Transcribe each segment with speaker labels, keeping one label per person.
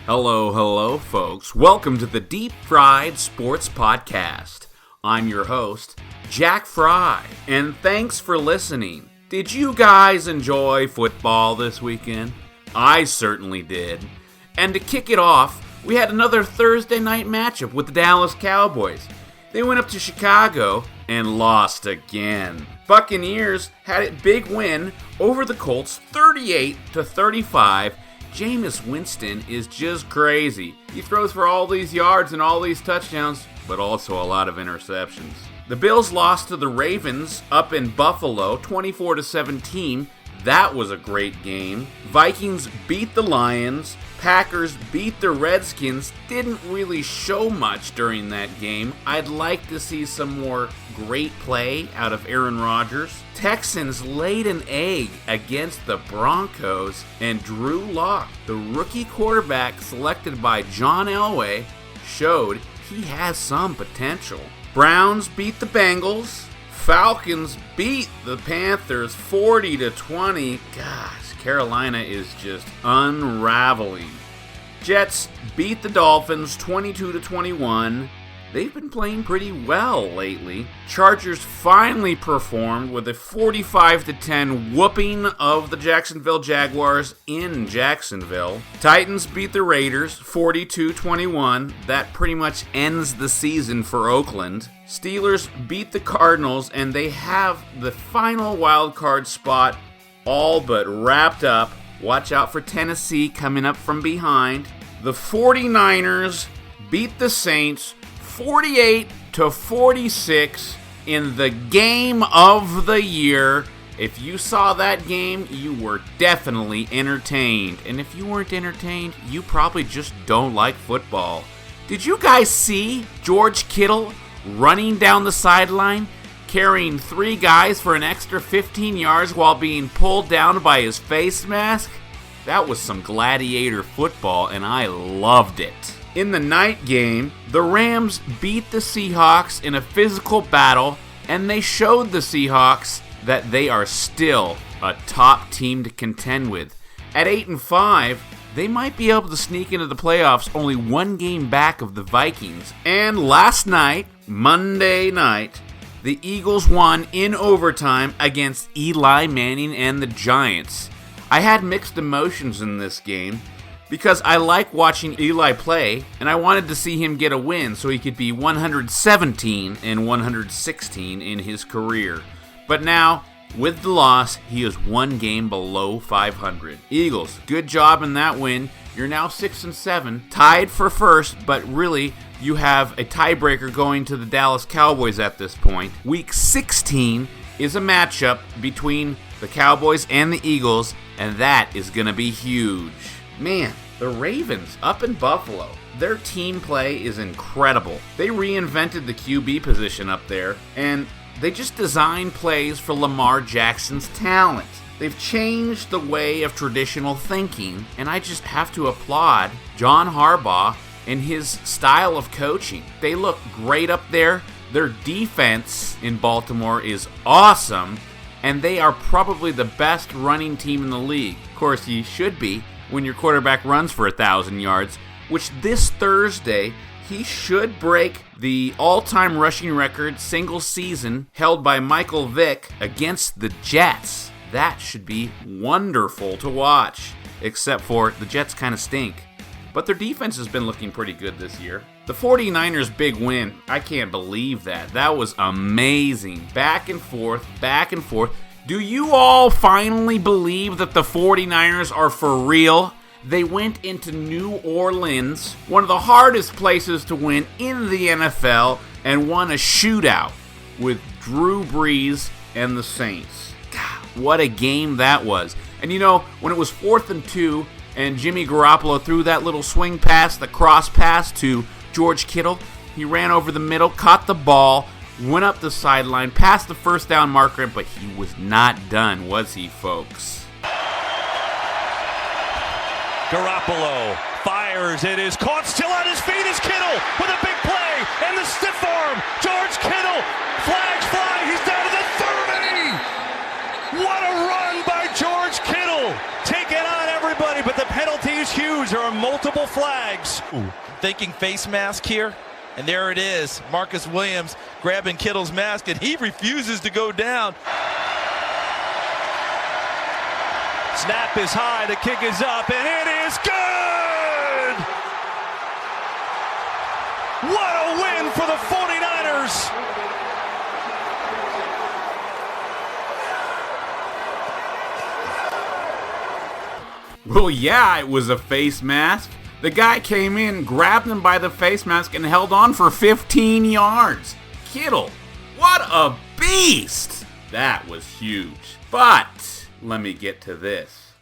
Speaker 1: Hello, folks. Welcome to the Deep Fried Sports Podcast. I'm your host, Jack Fry, and thanks for listening. Did you guys enjoy football this weekend? I certainly did. And to kick it off, we had another Thursday night matchup with the Dallas Cowboys. They went up to Chicago and lost again. Buccaneers had a big win over the Colts, 38-35. Jameis Winston is just crazy. He throws for all these yards and all these touchdowns, but also a lot of interceptions. The Bills lost to the Ravens up in Buffalo, 24-17. That was a great game. Vikings beat the Lions. Packers beat the Redskins. Didn't really show much during that game. I'd like to see some more great play out of Aaron Rodgers. Texans laid an egg against the Broncos, and Drew Lock, the rookie quarterback selected by John Elway, showed he has some potential. Browns beat the Bengals. Falcons beat the Panthers 40-20. Gosh, Carolina is just unraveling. Jets beat the Dolphins 22-21. They've been playing pretty well lately. Chargers finally performed with a 45-10 whooping of the Jacksonville Jaguars in Jacksonville. Titans beat the Raiders 42-21. That pretty much ends the season for Oakland. Steelers beat the Cardinals, and they have the final wildcard spot all but wrapped up. Watch out for Tennessee coming up from behind. The 49ers beat the Saints 48-46 in the game of the year. If you saw that game, you were definitely entertained. And if you weren't entertained, you probably just don't like football. Did you guys see George Kittle running down the sideline, carrying 3 guys for an extra 15 yards while being pulled down by his face mask? That was some gladiator football, and I loved it. In the night game, the Rams beat the Seahawks in a physical battle, and they showed the Seahawks that they are still a top team to contend with. At 8-5, they might be able to sneak into the playoffs, only 1 game back of the Vikings. And last night, Monday night, the Eagles won in overtime against Eli Manning and the Giants. I had mixed emotions in this game because I like watching Eli play, and I wanted to see him get a win so he could be 117-116 in his career. But now, with the loss, he is 1 game below 500. Eagles, good job in that win. You're now 6-7, tied for first, but really, you have a tiebreaker going to the Dallas Cowboys at this point. Week 16 is a matchup between the Cowboys and the Eagles, and that is going to be huge. Man, the Ravens up in Buffalo, their team play is incredible. They reinvented the QB position up there, and they just designed plays for Lamar Jackson's talent. They've changed the way of traditional thinking, and I just have to applaud John Harbaugh and his style of coaching. They look great up there. Their defense in Baltimore is awesome, and they are probably the best running team in the league. Of course, you should be when your quarterback runs for 1,000 yards, which this Thursday, he should break the all-time rushing record single season held by Michael Vick against the Jets. That should be wonderful to watch, except for the Jets kind of stink. But their defense has been looking pretty good this year. The 49ers' big win, I can't believe that. That was amazing. Back and forth, back and forth. Do you all finally believe that the 49ers are for real? They went into New Orleans, one of the hardest places to win in the NFL, and won a shootout with Drew Brees and the Saints. God, what a game that was. And you know, when it was 4th and 2, and Jimmy Garoppolo threw that little swing pass, the cross pass to George Kittle, he ran over the middle, caught the ball, went up the sideline, passed the first down marker, but he was not done, was he, folks?
Speaker 2: Garoppolo fires, it is caught, still on his feet is Kittle with a big play, and the stiff arm, George Kittle, flags fly, he's down to the 30! What a run by George Kittle, taking on everybody, but the penalty is huge. There are multiple flags.
Speaker 3: Ooh. Thinking face mask here. And there it is. Marcus Williams grabbing Kittle's mask, and he refuses to go down.
Speaker 2: Snap is high, the kick is up, and it is good! What a win for the 49ers!
Speaker 1: Well, yeah, it was a face mask. The guy came in, grabbed him by the face mask, and held on for 15 yards. Kittle, what a beast! That was huge. But let me get to this.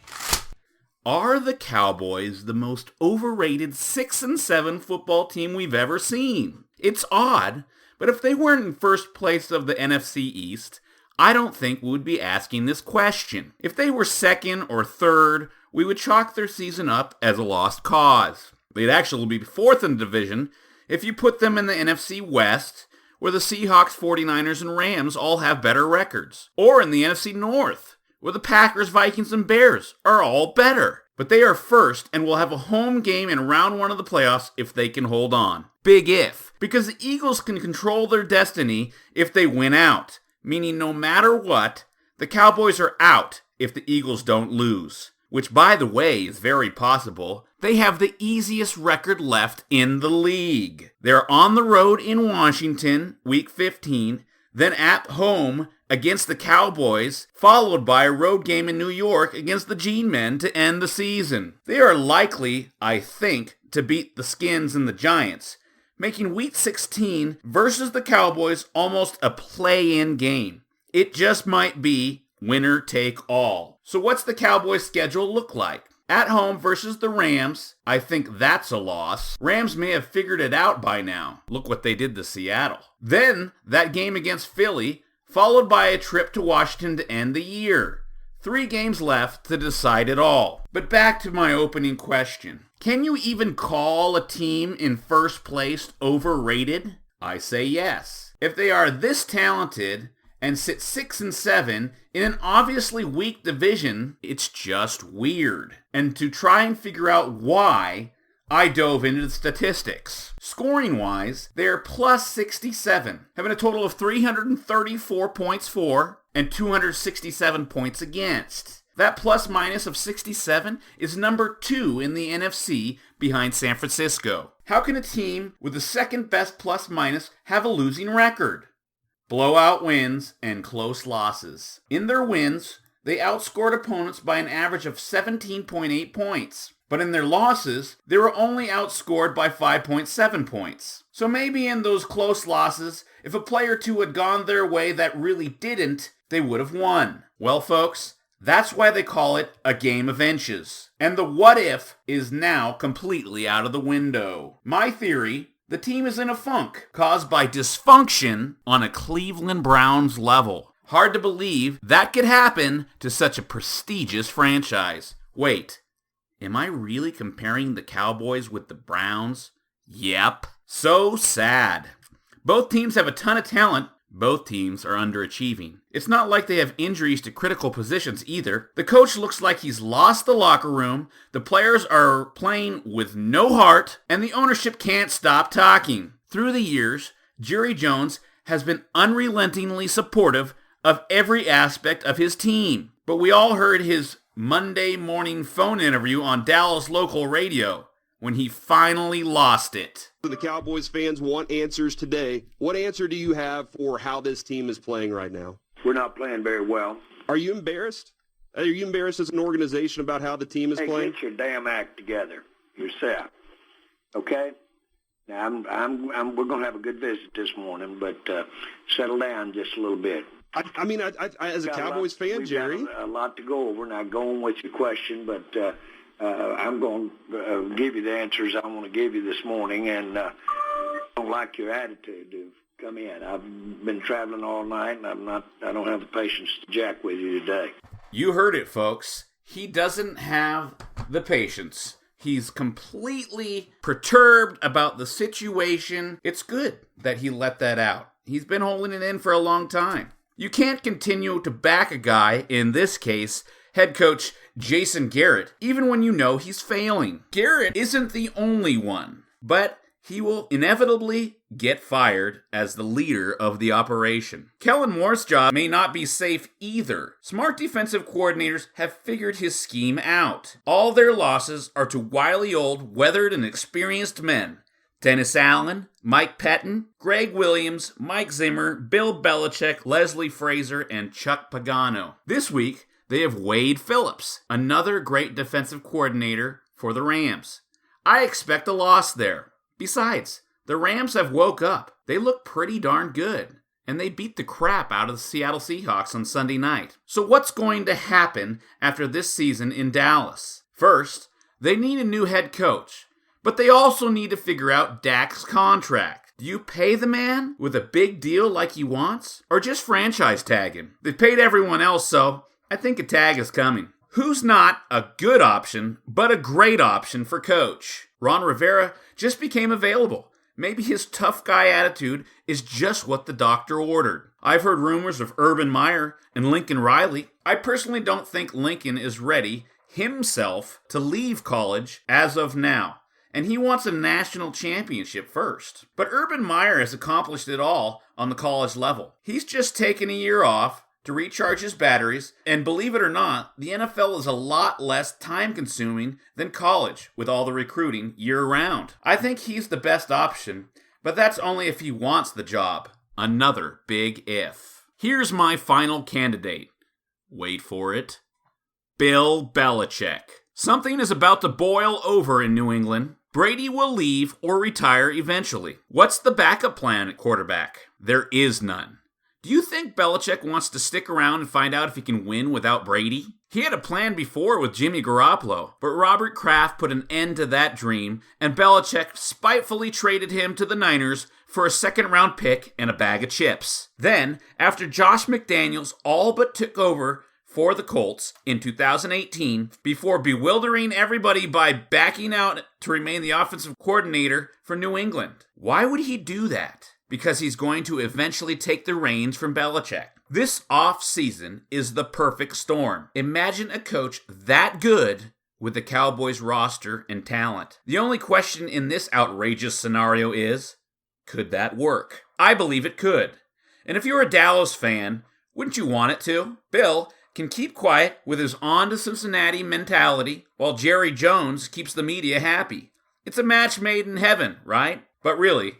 Speaker 1: Are the Cowboys the most overrated 6-7 football team we've ever seen? It's odd, but if they weren't in first place of the NFC East, I don't think we would be asking this question. If they were second or third, we would chalk their season up as a lost cause. They'd actually be fourth in the division if you put them in the NFC West, where the Seahawks, 49ers, and Rams all have better records. Or in the NFC North, where the Packers, Vikings, and Bears are all better. But they are first and will have a home game in round 1 of the playoffs if they can hold on. Big if. Because the Eagles can control their destiny if they win out. Meaning no matter what, the Cowboys are out if the Eagles don't lose. Which, by the way, is very possible. They have the easiest record left in the league. They're on the road in Washington, week 15, then at home against the Cowboys, followed by a road game in New York against the G-Men to end the season. They are likely, I think, to beat the Skins and the Giants, making week 16 versus the Cowboys almost a play-in game. It just might be winner take all. So what's the Cowboys' schedule look like? At home versus the Rams, I think that's a loss. Rams may have figured it out by now. Look what they did to Seattle. Then, that game against Philly, followed by a trip to Washington to end the year. 3 games left to decide it all. But back to my opening question. Can you even call a team in first place overrated? I say yes. If they are this talented and sit 6-7 in an obviously weak division, it's just weird. And to try and figure out why, I dove into the statistics. Scoring-wise, they are plus 67, having a total of 334 points for and 267 points against. That plus-minus of 67 is number 2 in the NFC behind San Francisco. How can a team with the second best plus-minus have a losing record? Blowout wins and close losses. In their wins, they outscored opponents by an average of 17.8 points. But in their losses, they were only outscored by 5.7 points. So maybe in those close losses, if a play or two had gone their way that really didn't, they would have won. Well, folks, that's why they call it a game of inches. And the what if is now completely out of the window. My theory: the team is in a funk, caused by dysfunction on a Cleveland Browns level. Hard to believe that could happen to such a prestigious franchise. Wait, am I really comparing the Cowboys with the Browns? Yep. So sad. Both teams have a ton of talent. Both teams are underachieving. It's not like they have injuries to critical positions either. The coach looks like he's lost the locker room, the players are playing with no heart, and the ownership can't stop talking. Through the years, Jerry Jones has been unrelentingly supportive of every aspect of his team. But we all heard his Monday morning phone interview on Dallas local radio when he finally lost it.
Speaker 4: The Cowboys fans want answers today. What answer do you have for how this team is playing right now?
Speaker 5: We're not playing very well.
Speaker 4: Are you embarrassed? Are you embarrassed as an organization about how the team is playing?
Speaker 5: Get your damn act together yourself, okay? Now we're going to have a good visit this morning, but settle down just a little bit.
Speaker 4: I mean, as a Cowboys fan, Jerry,
Speaker 5: we've got a lot to go over. Now, going with your question, but I'm going to give you the answers I want to give you this morning, and I don't like your attitude to come in. I've been traveling all night, and I don't have the patience to jack with you today.
Speaker 1: You heard it, folks. He doesn't have the patience. He's completely perturbed about the situation. It's good that he let that out. He's been holding it in for a long time. You can't continue to back a guy, in this case, head coach Jason Garrett, even when you know he's failing. Garrett isn't the only one, but he will inevitably get fired as the leader of the operation. Kellen Moore's job may not be safe either. Smart defensive coordinators have figured his scheme out. All their losses are to wily old, weathered, and experienced men. Dennis Allen, Mike Pettin, Greg Williams, Mike Zimmer, Bill Belichick, Leslie Frazier, and Chuck Pagano. This week, they have Wade Phillips, another great defensive coordinator for the Rams. I expect a loss there. Besides, the Rams have woke up. They look pretty darn good. And they beat the crap out of the Seattle Seahawks on Sunday night. So what's going to happen after this season in Dallas? First, they need a new head coach. But they also need to figure out Dak's contract. Do you pay the man with a big deal like he wants? Or just franchise tag him? They've paid everyone else, so I think a tag is coming. Who's not a good option, but a great option for coach? Ron Rivera just became available. Maybe his tough guy attitude is just what the doctor ordered. I've heard rumors of Urban Meyer and Lincoln Riley. I personally don't think Lincoln is ready himself to leave college as of now. And he wants a national championship first. But Urban Meyer has accomplished it all on the college level. He's just taken a year off to recharge his batteries, and believe it or not, the NFL is a lot less time-consuming than college with all the recruiting year-round. I think he's the best option, but that's only if he wants the job. Another big if. Here's my final candidate. Wait for it. Bill Belichick. Something is about to boil over in New England. Brady will leave or retire eventually. What's the backup plan at quarterback? There is none. Do you think Belichick wants to stick around and find out if he can win without Brady? He had a plan before with Jimmy Garoppolo, but Robert Kraft put an end to that dream, and Belichick spitefully traded him to the Niners for a second-round pick and a bag of chips. Then, after Josh McDaniels all but took over for the Colts in 2018, before bewildering everybody by backing out to remain the offensive coordinator for New England. Why would he do that? Because he's going to eventually take the reins from Belichick. This off-season is the perfect storm. Imagine a coach that good with the Cowboys roster and talent. The only question in this outrageous scenario is, could that work? I believe it could. And if you're a Dallas fan, wouldn't you want it to? Bill can keep quiet with his on-to-Cincinnati mentality while Jerry Jones keeps the media happy. It's a match made in heaven, right? But really,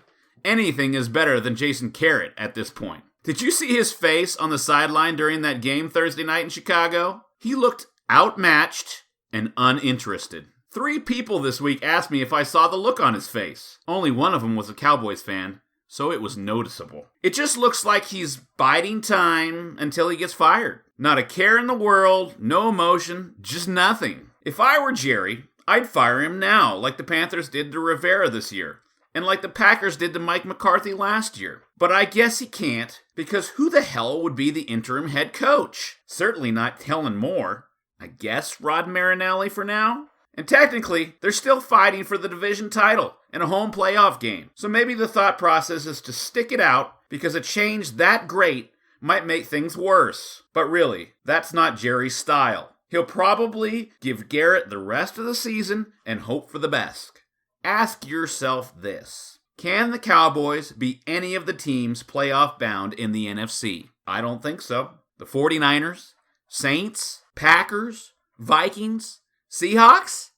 Speaker 1: anything is better than Jason Garrett at this point. Did you see his face on the sideline during that game Thursday night in Chicago? He looked outmatched and uninterested. 3 people this week asked me if I saw the look on his face. Only one of them was a Cowboys fan, so it was noticeable. It just looks like he's biding time until he gets fired. Not a care in the world, no emotion, just nothing. If I were Jerry, I'd fire him now, like the Panthers did to Rivera this year. And like the Packers did to Mike McCarthy last year. But I guess he can't, because who the hell would be the interim head coach? Certainly not Kellen Moore. I guess Rod Marinelli for now? And technically, they're still fighting for the division title and a home playoff game. So maybe the thought process is to stick it out, because a change that great might make things worse. But really, that's not Jerry's style. He'll probably give Garrett the rest of the season and hope for the best. Ask yourself this. Can the Cowboys be any of the teams playoff bound in the NFC? I don't think so. The 49ers? Saints? Packers? Vikings? Seahawks?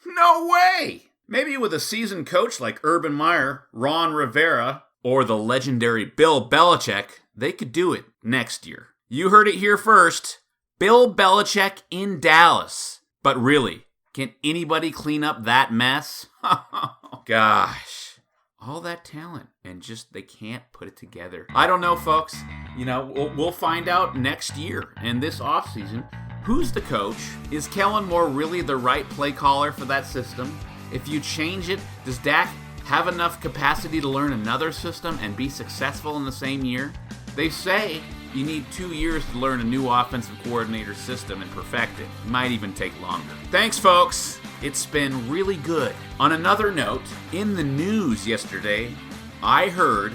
Speaker 1: No way! Maybe with a seasoned coach like Urban Meyer, Ron Rivera, or the legendary Bill Belichick, they could do it next year. You heard it here first. Bill Belichick in Dallas. But really, can anybody clean up that mess? Gosh. All that talent, and just they can't put it together. I don't know, folks. We'll find out next year and this offseason. Who's the coach? Is Kellen Moore really the right play caller for that system? If you change it, does Dak have enough capacity to learn another system and be successful in the same year? They say you need 2 years to learn a new offensive coordinator system and perfect it. It might even take longer. Thanks, folks. It's been really good. On another note, in the news yesterday, I heard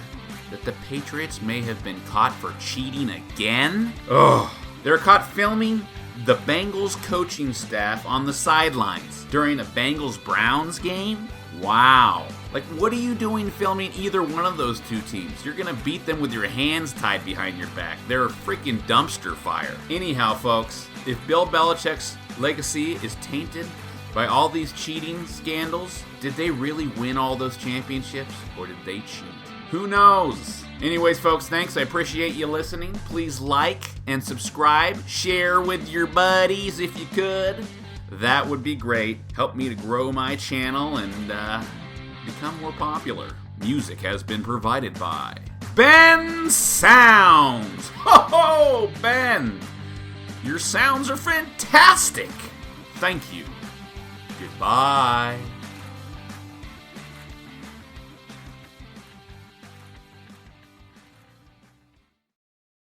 Speaker 1: that the Patriots may have been caught for cheating again. They were caught filming the Bengals coaching staff on the sidelines during a Bengals-Browns game? Wow. Like, what are you doing filming either one of those two teams? You're going to beat them with your hands tied behind your back. They're a freaking dumpster fire. Anyhow, folks, if Bill Belichick's legacy is tainted by all these cheating scandals, did they really win all those championships, or did they cheat? Who knows? Anyways, folks, thanks. I appreciate you listening. Please like and subscribe. Share with your buddies if you could. That would be great. Help me to grow my channel and become more popular. Music has been provided by Ben Sounds. Ho ho, Ben! Your sounds are fantastic. Thank you. Goodbye.